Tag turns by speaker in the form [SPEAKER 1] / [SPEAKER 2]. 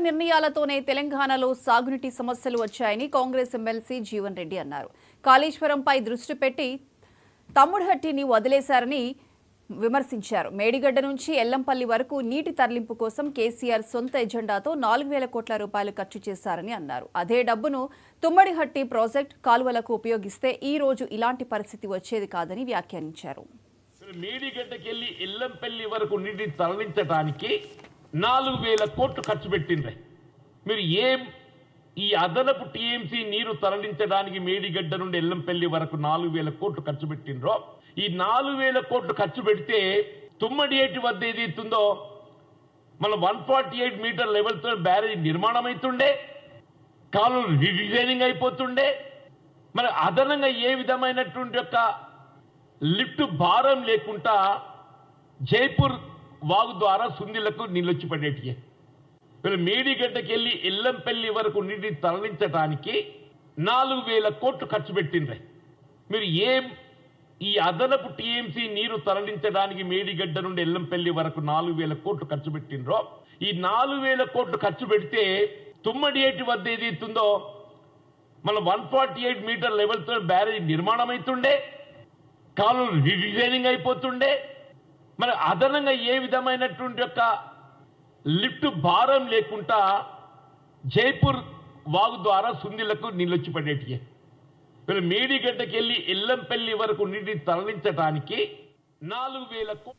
[SPEAKER 1] నిర్ణయాలతోనే తెలంగాణలో సాగునీటి సమస్యలు వచ్చాయని కాంగ్రెస్ ఎమ్మెల్సీ జీవన్ రెడ్డి అన్నారు. కాళేశ్వరంపై దృష్టి పెట్టి తమ్ముడుహట్టిని వదిలేశారని విమర్శించారు. మేడిగడ్డ నుంచి ఎల్లంపల్లి వరకు నీటి తరలింపు కోసం కేసీఆర్ సొంత ఎజెండాతో 4,000 కోట్ల రూపాయలు ఖర్చు చేశారని అన్నారు. అదే డబ్బును తుమ్మడిహట్టి ప్రాజెక్టు కాలువలకు ఉపయోగిస్తే ఈ రోజు ఇలాంటి పరిస్థితి వచ్చేది కాదని వ్యాఖ్యానించారు.
[SPEAKER 2] మేడిగడ్డకెళ్లి ఎల్లంపల్లి వరకు నీటి తరలించడానికి 4,000 కోట్లు ఖర్చు పెట్టిండ్రే. మీరు ఈ అదనపు టీఎంసీ నీరు తరలించడానికి మేడిగడ్డ నుండి ఎల్లంపల్లి వరకు 4,000 కోట్లు ఖర్చు పెట్టిండ్రో, ఈ 4,000 కోట్లు ఖర్చు పెడితే తుమ్మడియేటి వద్ద ఏదైతుందో మన 148 మీటర్ లెవెల్తో బ్యారేజ్ నిర్మాణం అవుతుండే, కాలువలు రీడిజైనింగ్ అయిపోతుండే. మరి అదనంగా ఏ విధమైనటువంటి యొక్క లిఫ్ట్ భారం లేకుండా జైపూర్ వాగు ద్వారా సుందిలకు నీళ్ళొచ్చి పడేటియే. వీళ్ళు మేడిగడ్డకెళ్ళి ఎల్లంపల్లి వరకు నీటిని తరలించడానికి 4,000 కోట్లు ఖర్చు పెట్టిండ్రే. మీరు ఈ అదనపు టీఎంసీ నీరు తరలించడానికి మేడిగడ్డ నుండి ఎల్లంపల్లి వరకు 4,000 కోట్లు ఖర్చు పెట్టిండ్రో, ఈ 4,000 కోట్లు ఖర్చు పెడితే తుమ్మడియేటి వద్ద ఏదైతుందో మన 148 మీటర్ లెవెల్తో బ్యారేజ్ నిర్మాణం అవుతుండే, కాలువలు రీడిజైనింగ్ అయిపోతుండే. మరి అదనంగా ఏ విధమైనటువంటి యొక్క లిఫ్ట్ భారం లేకుండా జైపూర్ వాగు ద్వారా సుందిలకు నీళ్ళొచ్చి పడేటియే. వీళ్ళు మేడిగడ్డకెళ్ళి ఎల్లంపల్లి వరకు నీటిని తరలించడానికి 4,000